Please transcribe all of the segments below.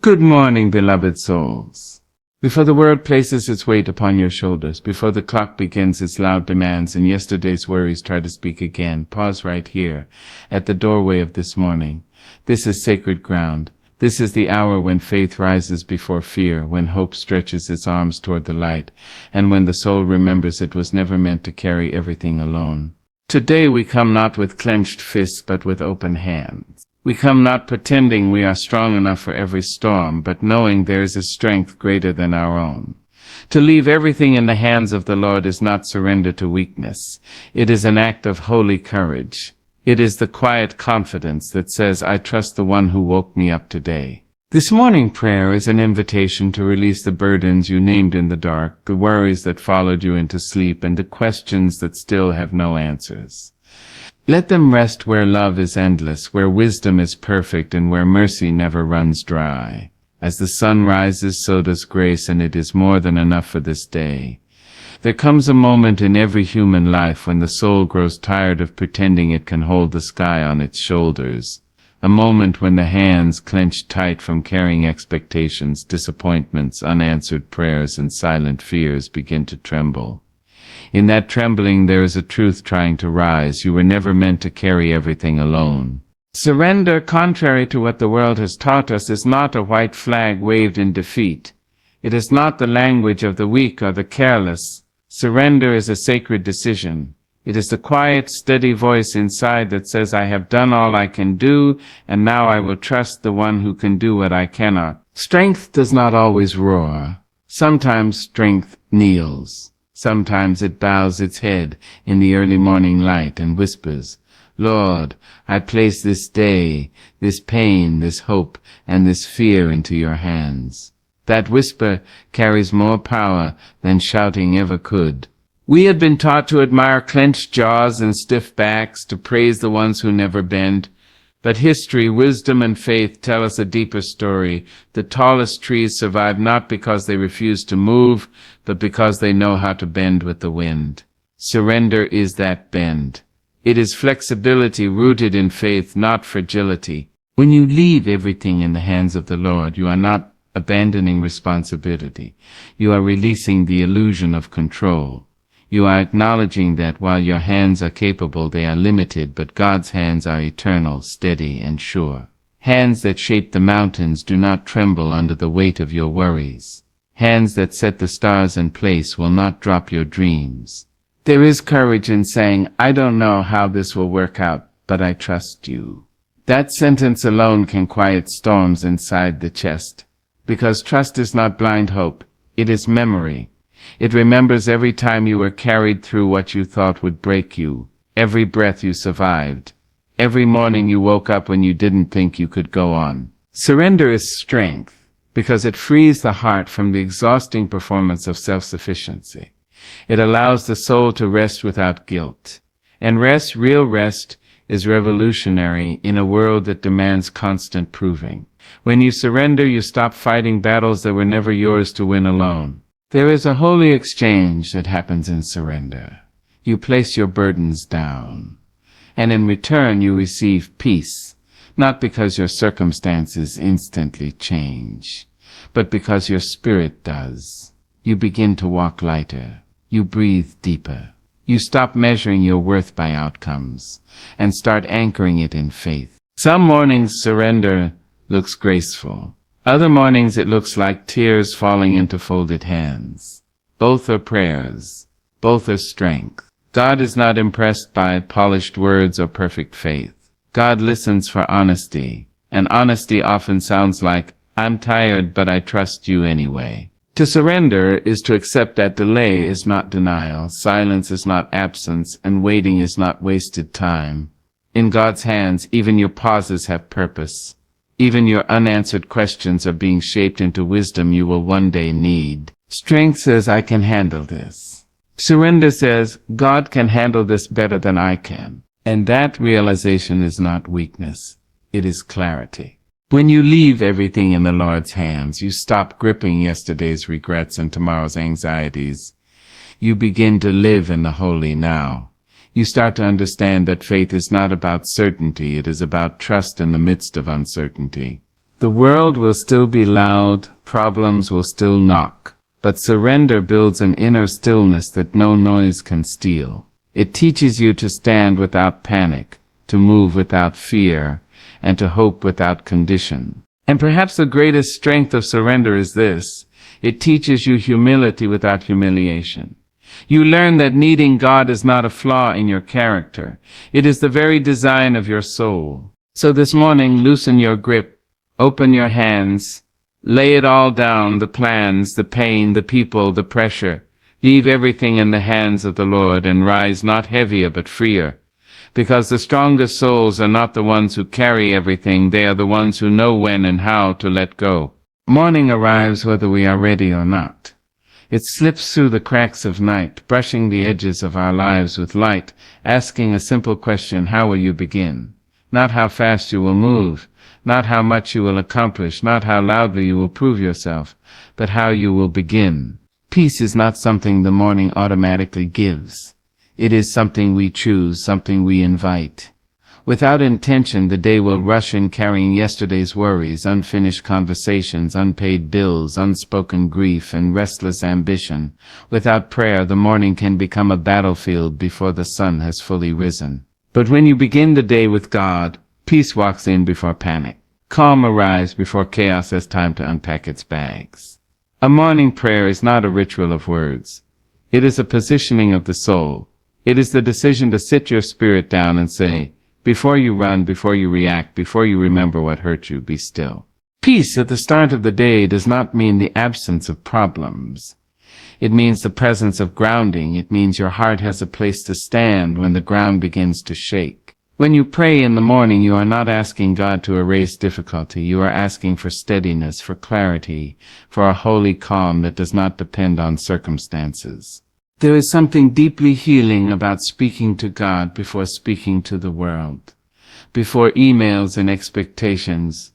Good morning, beloved souls. Before the world places its weight upon your shoulders, before the clock begins its loud demands and yesterday's worries try to speak again, pause right here, at the doorway of this morning. This is sacred ground. This is the hour when faith rises before fear, when hope stretches its arms toward the light, and when the soul remembers it was never meant to carry everything alone. Today we come not with clenched fists, but with open hands. We come not pretending we are strong enough for every storm, but knowing there is a strength greater than our own. To leave everything in the hands of the Lord is not surrender to weakness. It is an act of holy courage. It is the quiet confidence that says, I trust the one who woke me up today. This morning prayer is an invitation to release the burdens you named in the dark, the worries that followed you into sleep, and the questions that still have no answers. Let them rest where love is endless, where wisdom is perfect, and where mercy never runs dry. As the sun rises, so does grace, and it is more than enough for this day. There comes a moment in every human life when the soul grows tired of pretending it can hold the sky on its shoulders. A moment when the hands clench tight from carrying expectations, disappointments, unanswered prayers, and silent fears begin to tremble. In that trembling there is a truth trying to rise. You were never meant to carry everything alone. Surrender, contrary to what the world has taught us, is not a white flag waved in defeat. It is not the language of the weak or the careless. Surrender is a sacred decision. It is the quiet, steady voice inside that says, I have done all I can do, and now I will trust the one who can do what I cannot. Strength does not always roar. Sometimes strength kneels. Sometimes it bows its head in the early morning light and whispers, Lord, I place this day, this pain, this hope, and this fear into your hands. That whisper carries more power than shouting ever could. We had been taught to admire clenched jaws and stiff backs, to praise the ones who never bend. But history, wisdom, and faith tell us a deeper story. The tallest trees survive not because they refuse to move, but because they know how to bend with the wind. Surrender is that bend. It is flexibility rooted in faith, not fragility. When you leave everything in the hands of the Lord, you are not abandoning responsibility. You are releasing the illusion of control. You are acknowledging that while your hands are capable, they are limited, but God's hands are eternal, steady, and sure. Hands that shape the mountains do not tremble under the weight of your worries. Hands that set the stars in place will not drop your dreams. There is courage in saying, I don't know how this will work out, but I trust you. That sentence alone can quiet storms inside the chest. Because trust is not blind hope, it is memory. It remembers every time you were carried through what you thought would break you, every breath you survived, every morning you woke up when you didn't think you could go on. Surrender is strength, because it frees the heart from the exhausting performance of self-sufficiency. It allows the soul to rest without guilt. And rest, real rest, is revolutionary in a world that demands constant proving. When you surrender, you stop fighting battles that were never yours to win alone. There is a holy exchange that happens in surrender. You place your burdens down, and in return you receive peace, not because your circumstances instantly change, but because your spirit does. You begin to walk lighter. You breathe deeper. You stop measuring your worth by outcomes and start anchoring it in faith. Some mornings surrender looks graceful. Other mornings it looks like tears falling into folded hands. Both are prayers. Both are strength. God is not impressed by polished words or perfect faith. God listens for honesty, and honesty often sounds like, I'm tired, but I trust you anyway. To surrender is to accept that delay is not denial, silence is not absence, and waiting is not wasted time. In God's hands, even your pauses have purpose. Even your unanswered questions are being shaped into wisdom you will one day need. Strength says, I can handle this. Surrender says, God can handle this better than I can. And that realization is not weakness. It is clarity. When you leave everything in the Lord's hands, you stop gripping yesterday's regrets and tomorrow's anxieties. You begin to live in the holy now. You start to understand that faith is not about certainty, it is about trust in the midst of uncertainty. The world will still be loud, problems will still knock, but surrender builds an inner stillness that no noise can steal. It teaches you to stand without panic, to move without fear, and to hope without condition. And perhaps the greatest strength of surrender is this: it teaches you humility without humiliation. You learn that needing God is not a flaw in your character. It is the very design of your soul. So this morning, loosen your grip, open your hands, lay it all down, the plans, the pain, the people, the pressure. Leave everything in the hands of the Lord and rise not heavier but freer. Because the strongest souls are not the ones who carry everything, they are the ones who know when and how to let go. Morning arrives whether we are ready or not. It slips through the cracks of night, brushing the edges of our lives with light, asking a simple question: how will you begin? Not how fast you will move, not how much you will accomplish, not how loudly you will prove yourself, but how you will begin. Peace is not something the morning automatically gives. It is something we choose, something we invite. Without intention, the day will rush in carrying yesterday's worries, unfinished conversations, unpaid bills, unspoken grief, and restless ambition. Without prayer, the morning can become a battlefield before the sun has fully risen. But when you begin the day with God, peace walks in before panic. Calm arrives before chaos has time to unpack its bags. A morning prayer is not a ritual of words. It is a positioning of the soul. It is the decision to sit your spirit down and say, before you run, before you react, before you remember what hurt you, be still. Peace at the start of the day does not mean the absence of problems. It means the presence of grounding. It means your heart has a place to stand when the ground begins to shake. When you pray in the morning, you are not asking God to erase difficulty. You are asking for steadiness, for clarity, for a holy calm that does not depend on circumstances. There is something deeply healing about speaking to God before speaking to the world, before emails and expectations,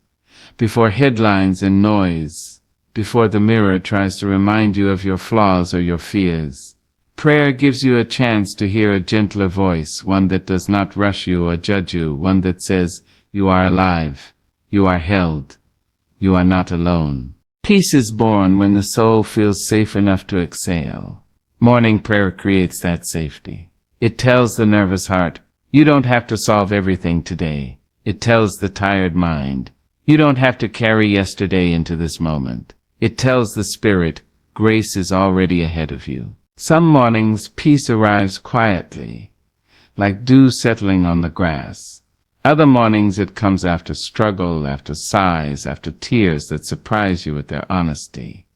before headlines and noise, before the mirror tries to remind you of your flaws or your fears. Prayer gives you a chance to hear a gentler voice, one that does not rush you or judge you, one that says, you are alive, you are held, you are not alone. Peace is born when the soul feels safe enough to exhale. Morning prayer creates that safety. It tells the nervous heart, you don't have to solve everything today. It tells the tired mind, you don't have to carry yesterday into this moment. It tells the spirit, grace is already ahead of you. Some mornings, peace arrives quietly, like dew settling on the grass. Other mornings, it comes after struggle, after sighs, after tears that surprise you with their honesty.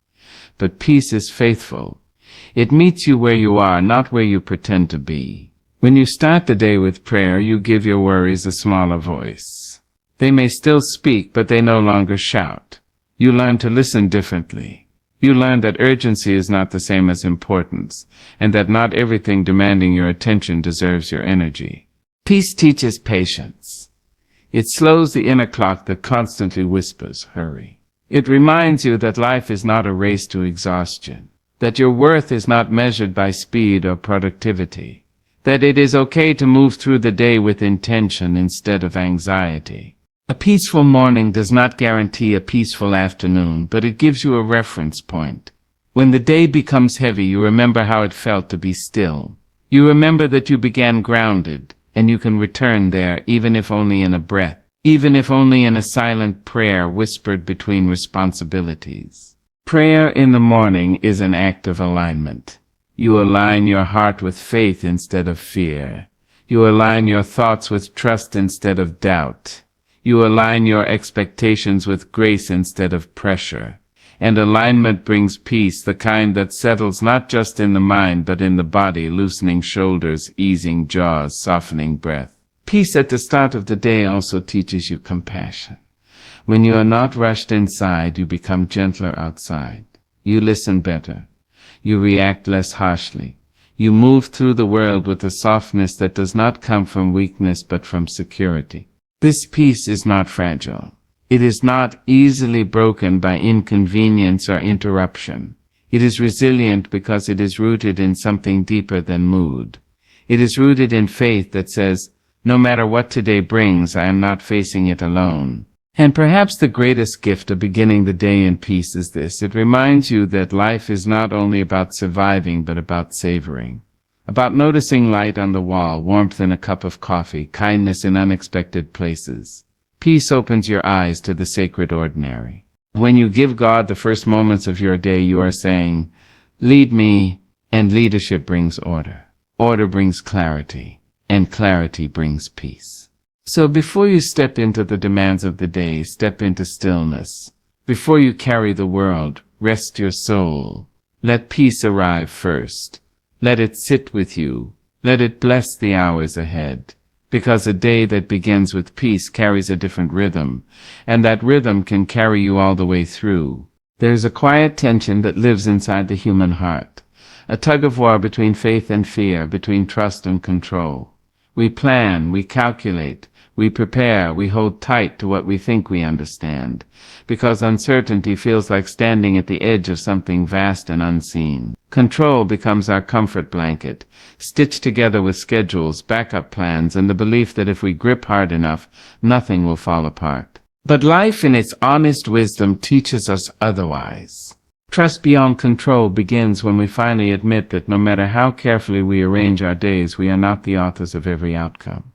But peace is faithful. It meets you where you are, not where you pretend to be. When you start the day with prayer, you give your worries a smaller voice. They may still speak, but they no longer shout. You learn to listen differently. You learn that urgency is not the same as importance, and that not everything demanding your attention deserves your energy. Peace teaches patience. It slows the inner clock that constantly whispers, hurry. It reminds you that life is not a race to exhaustion, that your worth is not measured by speed or productivity, that it is okay to move through the day with intention instead of anxiety. A peaceful morning does not guarantee a peaceful afternoon, but it gives you a reference point. When the day becomes heavy, you remember how it felt to be still. You remember that you began grounded, and you can return there, even if only in a breath, even if only in a silent prayer whispered between responsibilities. Prayer in the morning is an act of alignment. You align your heart with faith instead of fear. You align your thoughts with trust instead of doubt. You align your expectations with grace instead of pressure. And alignment brings peace, the kind that settles not just in the mind but in the body, loosening shoulders, easing jaws, softening breath. Peace at the start of the day also teaches you compassion. When you are not rushed inside, you become gentler outside. You listen better. You react less harshly. You move through the world with a softness that does not come from weakness but from security. This peace is not fragile. It is not easily broken by inconvenience or interruption. It is resilient because it is rooted in something deeper than mood. It is rooted in faith that says, no matter what today brings, I am not facing it alone. And perhaps the greatest gift of beginning the day in peace is this. It reminds you that life is not only about surviving, but about savoring. About noticing light on the wall, warmth in a cup of coffee, kindness in unexpected places. Peace opens your eyes to the sacred ordinary. When you give God the first moments of your day, you are saying, "Lead me," and leadership brings order. Order brings clarity, and clarity brings peace. So before you step into the demands of the day, step into stillness. Before you carry the world, rest your soul. Let peace arrive first. Let it sit with you. Let it bless the hours ahead. Because a day that begins with peace carries a different rhythm, and that rhythm can carry you all the way through. There's a quiet tension that lives inside the human heart, a tug-of-war between faith and fear, between trust and control. We plan, we calculate, we prepare, we hold tight to what we think we understand, because uncertainty feels like standing at the edge of something vast and unseen. Control becomes our comfort blanket, stitched together with schedules, backup plans, and the belief that if we grip hard enough, nothing will fall apart. But life in its honest wisdom teaches us otherwise. Trust beyond control begins when we finally admit that no matter how carefully we arrange our days, we are not the authors of every outcome.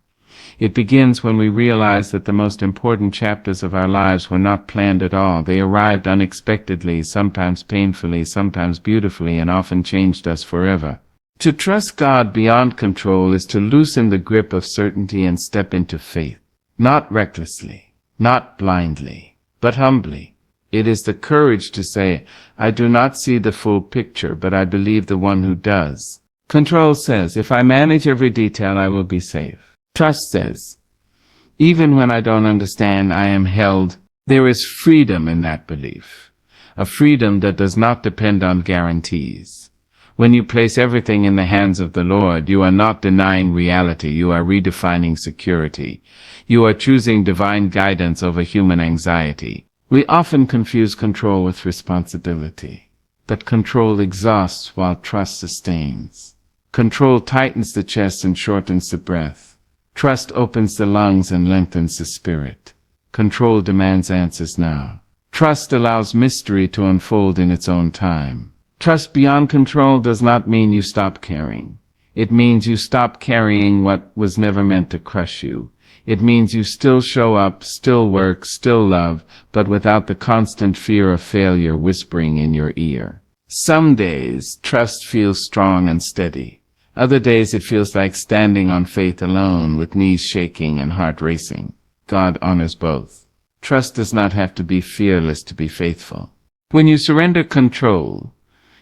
It begins when we realize that the most important chapters of our lives were not planned at all. They arrived unexpectedly, sometimes painfully, sometimes beautifully, and often changed us forever. To trust God beyond control is to loosen the grip of certainty and step into faith. Not recklessly, not blindly, but humbly. It is the courage to say, "I do not see the full picture, but I believe the one who does." Control says, "If I manage every detail, I will be safe." Trust says, "Even when I don't understand, I am held." There is freedom in that belief, a freedom that does not depend on guarantees. When you place everything in the hands of the Lord, you are not denying reality, you are redefining security. You are choosing divine guidance over human anxiety. We often confuse control with responsibility, but control exhausts while trust sustains. Control tightens the chest and shortens the breath. Trust opens the lungs and lengthens the spirit. Control demands answers now. Trust allows mystery to unfold in its own time. Trust beyond control does not mean you stop caring. It means you stop carrying what was never meant to crush you. It means you still show up, still work, still love, but without the constant fear of failure whispering in your ear. Some days, trust feels strong and steady. Other days it feels like standing on faith alone, with knees shaking and heart racing. God honors both. Trust does not have to be fearless to be faithful. When you surrender control,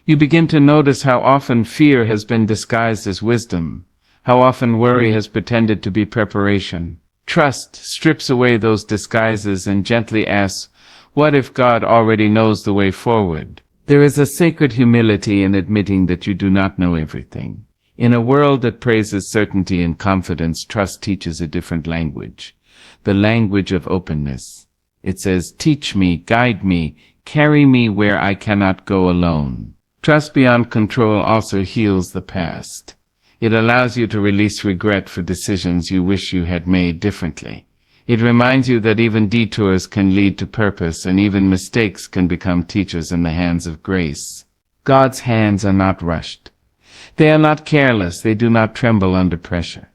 you begin to notice how often fear has been disguised as wisdom, how often worry has pretended to be preparation. Trust strips away those disguises and gently asks, "What if God already knows the way forward?" There is a sacred humility in admitting that you do not know everything. In a world that praises certainty and confidence, trust teaches a different language, the language of openness. It says, "Teach me, guide me, carry me where I cannot go alone." Trust beyond control also heals the past. It allows you to release regret for decisions you wish you had made differently. It reminds you that even detours can lead to purpose, and even mistakes can become teachers in the hands of grace. God's hands are not rushed. They are not careless, they do not tremble under pressure.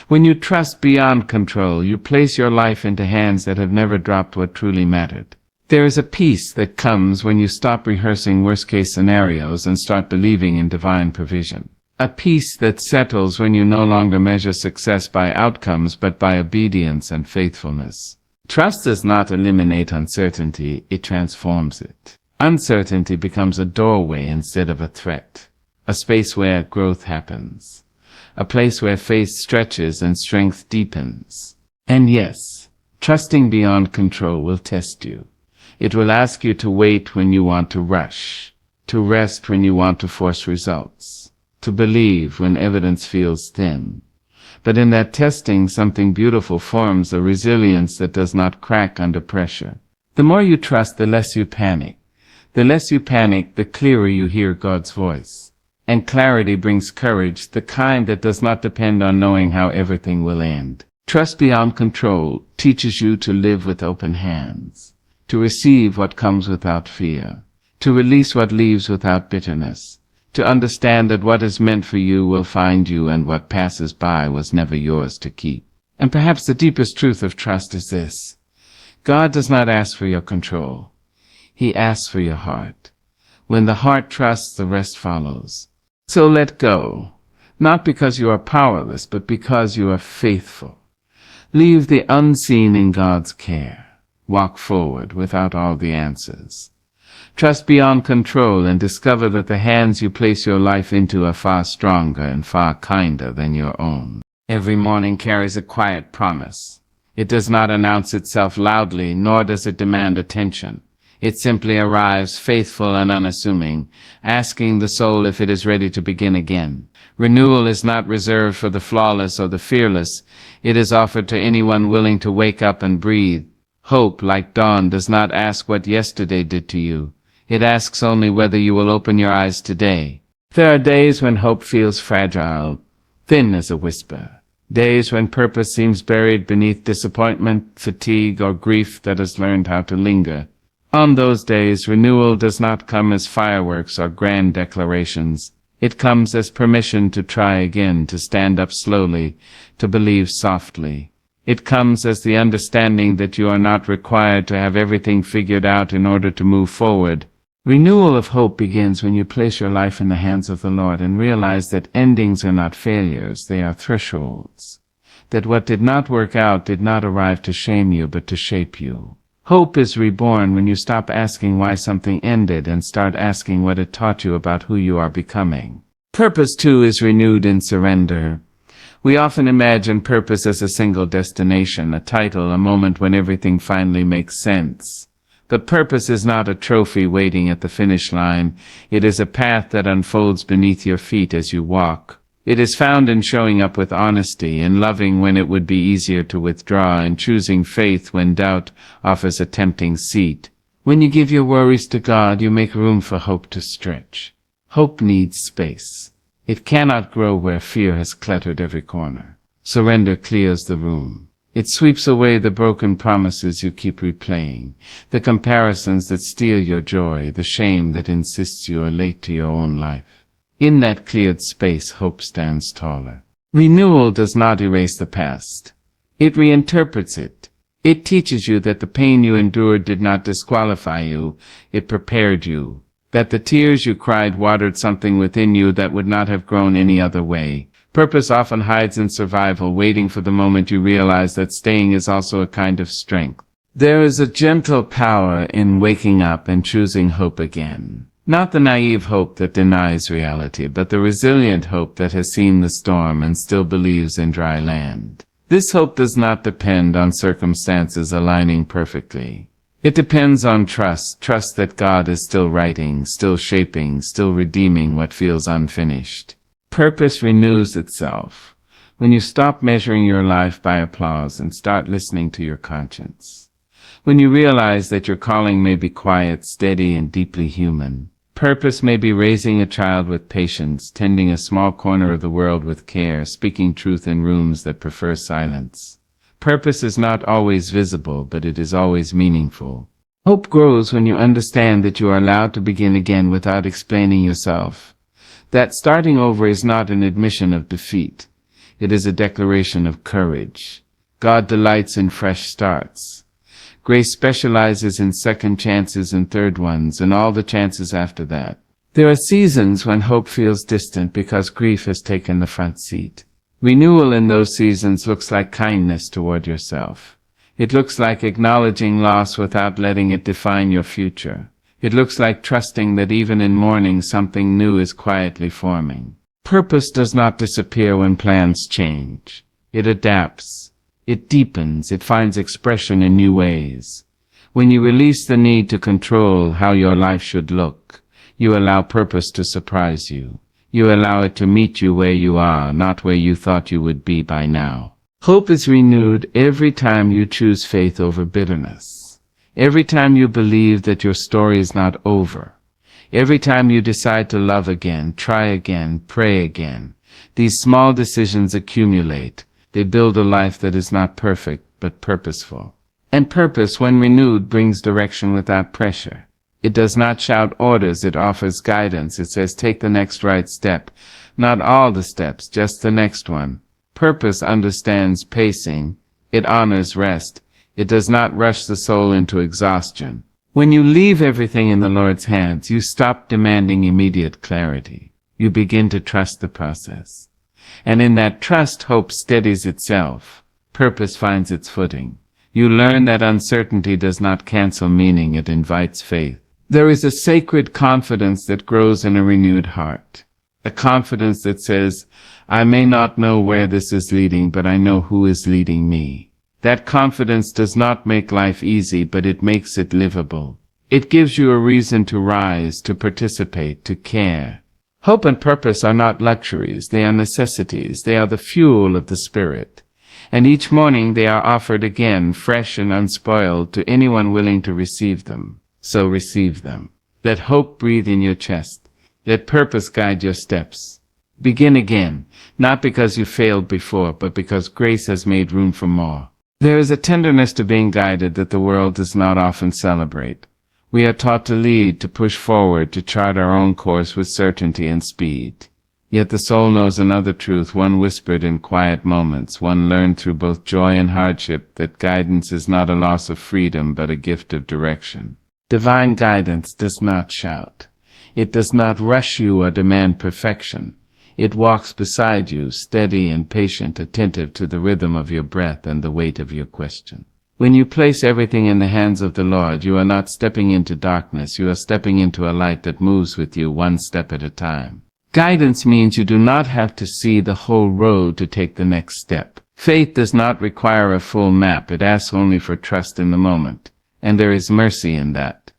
When you trust beyond control, you place your life into hands that have never dropped what truly mattered. There is a peace that comes when you stop rehearsing worst-case scenarios and start believing in divine provision. A peace that settles when you no longer measure success by outcomes but by obedience and faithfulness. Trust does not eliminate uncertainty, it transforms it. Uncertainty becomes a doorway instead of a threat. A space where growth happens. A place where faith stretches and strength deepens. And yes, trusting beyond control will test you. It will ask you to wait when you want to rush, to rest when you want to force results, to believe when evidence feels thin. But in that testing, something beautiful forms, a resilience that does not crack under pressure. The more you trust, the less you panic. The less you panic, the clearer you hear God's voice. And clarity brings courage, the kind that does not depend on knowing how everything will end. Trust beyond control teaches you to live with open hands, to receive what comes without fear, to release what leaves without bitterness, to understand that what is meant for you will find you and what passes by was never yours to keep. And perhaps the deepest truth of trust is this: God does not ask for your control. He asks for your heart. When the heart trusts, the rest follows. So let go, not because you are powerless, but because you are faithful. Leave the unseen in God's care. Walk forward without all the answers. Trust beyond control and discover that the hands you place your life into are far stronger and far kinder than your own. Every morning carries a quiet promise. It does not announce itself loudly, nor does it demand attention. It simply arrives faithful and unassuming, asking the soul if it is ready to begin again. Renewal is not reserved for the flawless or the fearless. It is offered to anyone willing to wake up and breathe. Hope, like dawn, does not ask what yesterday did to you. It asks only whether you will open your eyes today. There are days when hope feels fragile, thin as a whisper. Days when purpose seems buried beneath disappointment, fatigue, or grief that has learned how to linger. On those days, renewal does not come as fireworks or grand declarations. It comes as permission to try again, to stand up slowly, to believe softly. It comes as the understanding that you are not required to have everything figured out in order to move forward. Renewal of hope begins when you place your life in the hands of the Lord and realize that endings are not failures, they are thresholds. That what did not work out did not arrive to shame you, but to shape you. Hope is reborn when you stop asking why something ended and start asking what it taught you about who you are becoming. Purpose, too, is renewed in surrender. We often imagine purpose as a single destination, a title, a moment when everything finally makes sense. But purpose is not a trophy waiting at the finish line. It is a path that unfolds beneath your feet as you walk. It is found in showing up with honesty, in loving when it would be easier to withdraw, and choosing faith when doubt offers a tempting seat. When you give your worries to God, you make room for hope to stretch. Hope needs space. It cannot grow where fear has cluttered every corner. Surrender clears the room. It sweeps away the broken promises you keep replaying, the comparisons that steal your joy, the shame that insists you are late to your own life. In that cleared space, hope stands taller. Renewal does not erase the past. It reinterprets it. It teaches you that the pain you endured did not disqualify you. It prepared you. That the tears you cried watered something within you that would not have grown any other way. Purpose often hides in survival, waiting for the moment you realize that staying is also a kind of strength. There is a gentle power in waking up and choosing hope again. Not the naive hope that denies reality, but the resilient hope that has seen the storm and still believes in dry land. This hope does not depend on circumstances aligning perfectly. It depends on trust that God is still writing, still shaping, still redeeming what feels unfinished. Purpose renews itself when you stop measuring your life by applause and start listening to your conscience. When you realize that your calling may be quiet, steady, and deeply human. Purpose may be raising a child with patience, tending a small corner of the world with care, speaking truth in rooms that prefer silence. Purpose is not always visible, but it is always meaningful. Hope grows when you understand that you are allowed to begin again without explaining yourself. That starting over is not an admission of defeat. It is a declaration of courage. God delights in fresh starts. Grace specializes in second chances and third ones, and all the chances after that. There are seasons when hope feels distant because grief has taken the front seat. Renewal in those seasons looks like kindness toward yourself. It looks like acknowledging loss without letting it define your future. It looks like trusting that even in mourning something new is quietly forming. Purpose does not disappear when plans change. It adapts. It deepens. It finds expression in new ways. When you release the need to control how your life should look, you allow purpose to surprise you. You allow it to meet you where you are, not where you thought you would be by now. Hope is renewed every time you choose faith over bitterness. Every time you believe that your story is not over. Every time you decide to love again, try again, pray again. These small decisions accumulate. They build a life that is not perfect, but purposeful. And purpose, when renewed, brings direction without pressure. It does not shout orders, it offers guidance. It says, take the next right step. Not all the steps, just the next one. Purpose understands pacing. It honors rest. It does not rush the soul into exhaustion. When you leave everything in the Lord's hands, you stop demanding immediate clarity. You begin to trust the process. And in that trust, hope steadies itself. Purpose finds its footing. You learn that uncertainty does not cancel meaning, it invites faith. There is a sacred confidence that grows in a renewed heart. A confidence that says, I may not know where this is leading, but I know who is leading me. That confidence does not make life easy, but it makes it livable. It gives you a reason to rise, to participate, to care. Hope and purpose are not luxuries, they are necessities. They are the fuel of the spirit. And each morning they are offered again, fresh and unspoiled, to anyone willing to receive them. So receive them. Let hope breathe in your chest. Let purpose guide your steps. Begin again, not because you failed before, but because grace has made room for more. There is a tenderness to being guided that the world does not often celebrate. We are taught to lead, to push forward, to chart our own course with certainty and speed. Yet the soul knows another truth, one whispered in quiet moments, one learned through both joy and hardship, that guidance is not a loss of freedom, but a gift of direction. Divine guidance does not shout. It does not rush you or demand perfection. It walks beside you, steady and patient, attentive to the rhythm of your breath and the weight of your question. When you place everything in the hands of the Lord, you are not stepping into darkness, you are stepping into a light that moves with you one step at a time. Guidance means you do not have to see the whole road to take the next step. Faith does not require a full map, it asks only for trust in the moment. And there is mercy in that.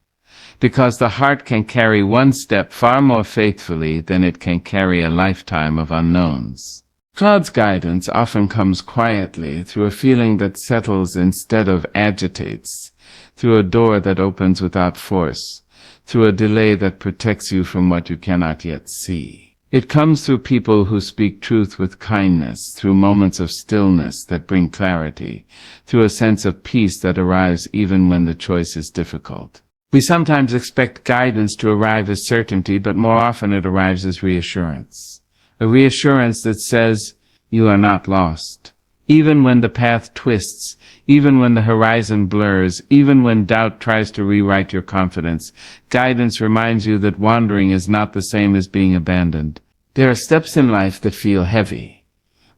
Because the heart can carry one step far more faithfully than it can carry a lifetime of unknowns. God's guidance often comes quietly, through a feeling that settles instead of agitates, through a door that opens without force, through a delay that protects you from what you cannot yet see. It comes through people who speak truth with kindness, through moments of stillness that bring clarity, through a sense of peace that arrives even when the choice is difficult. We sometimes expect guidance to arrive as certainty, but more often it arrives as reassurance. A reassurance that says, you are not lost. Even when the path twists, even when the horizon blurs, even when doubt tries to rewrite your confidence, guidance reminds you that wandering is not the same as being abandoned. There are steps in life that feel heavy,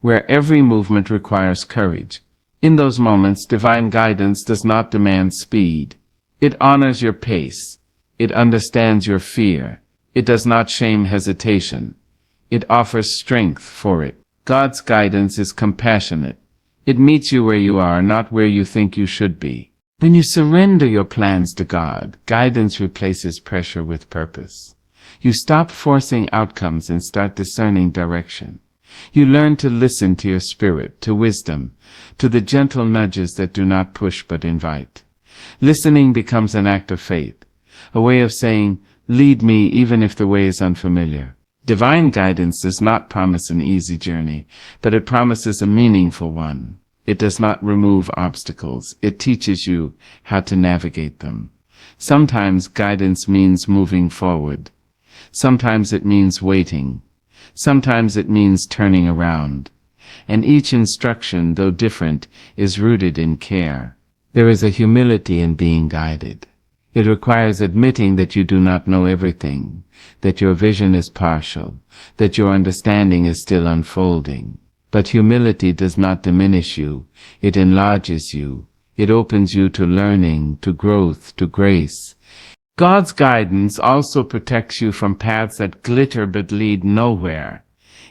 where every movement requires courage. In those moments, divine guidance does not demand speed. It honors your pace. It understands your fear. It does not shame hesitation. It offers strength for it. God's guidance is compassionate. It meets you where you are, not where you think you should be. When you surrender your plans to God, guidance replaces pressure with purpose. You stop forcing outcomes and start discerning direction. You learn to listen to your spirit, to wisdom, to the gentle nudges that do not push but invite. Listening becomes an act of faith, a way of saying, lead me even if the way is unfamiliar. Divine guidance does not promise an easy journey, but it promises a meaningful one. It does not remove obstacles. It teaches you how to navigate them. Sometimes guidance means moving forward. Sometimes it means waiting. Sometimes it means turning around. And each instruction, though different, is rooted in care. There is a humility in being guided. It requires admitting that you do not know everything, that your vision is partial, that your understanding is still unfolding. But humility does not diminish you. It enlarges you. It opens you to learning, to growth, to grace. God's guidance also protects you from paths that glitter but lead nowhere.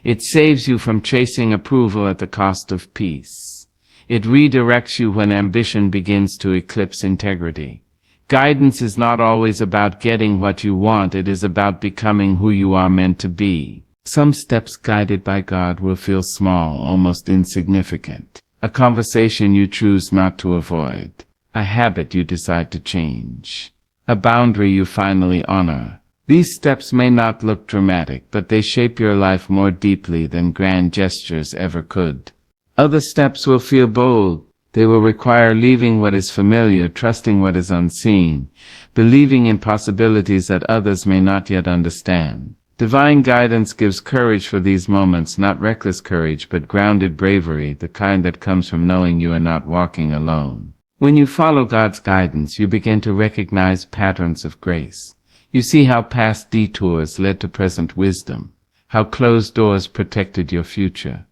It saves you from chasing approval at the cost of peace. It redirects you when ambition begins to eclipse integrity. Guidance is not always about getting what you want, it is about becoming who you are meant to be. Some steps guided by God will feel small, almost insignificant. A conversation you choose not to avoid. A habit you decide to change. A boundary you finally honor. These steps may not look dramatic, but they shape your life more deeply than grand gestures ever could. Other steps will feel bold. They will require leaving what is familiar, trusting what is unseen, believing in possibilities that others may not yet understand. Divine guidance gives courage for these moments, not reckless courage, but grounded bravery, the kind that comes from knowing you are not walking alone. When you follow God's guidance, you begin to recognize patterns of grace. You see how past detours led to present wisdom, how closed doors protected your future,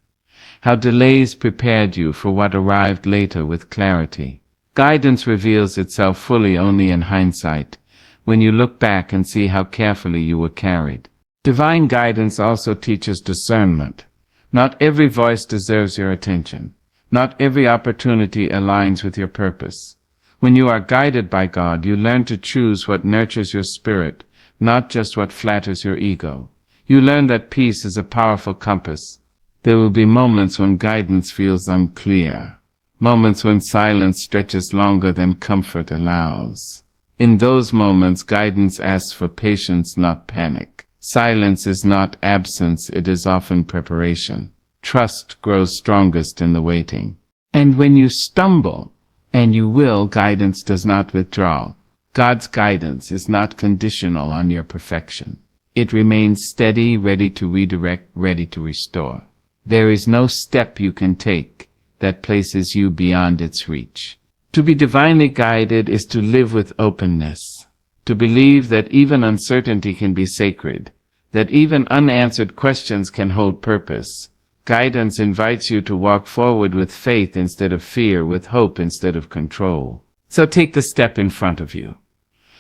how delays prepared you for what arrived later with clarity. Guidance reveals itself fully only in hindsight, when you look back and see how carefully you were carried. Divine guidance also teaches discernment. Not every voice deserves your attention. Not every opportunity aligns with your purpose. When you are guided by God, you learn to choose what nurtures your spirit, not just what flatters your ego. You learn that peace is a powerful compass. There will be moments when guidance feels unclear, moments when silence stretches longer than comfort allows. In those moments, guidance asks for patience, not panic. Silence is not absence, it is often preparation. Trust grows strongest in the waiting. And when you stumble, and you will, guidance does not withdraw. God's guidance is not conditional on your perfection. It remains steady, ready to redirect, ready to restore. There is no step you can take that places you beyond its reach. To be divinely guided is to live with openness, to believe that even uncertainty can be sacred, that even unanswered questions can hold purpose. Guidance invites you to walk forward with faith instead of fear, with hope instead of control. So take the step in front of you,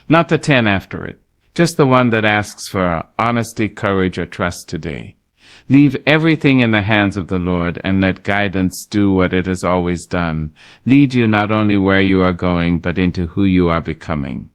not the 10 after it, just the one that asks for honesty, courage, or trust today. Leave everything in the hands of the Lord and let guidance do what it has always done. Lead you not only where you are going, but into who you are becoming.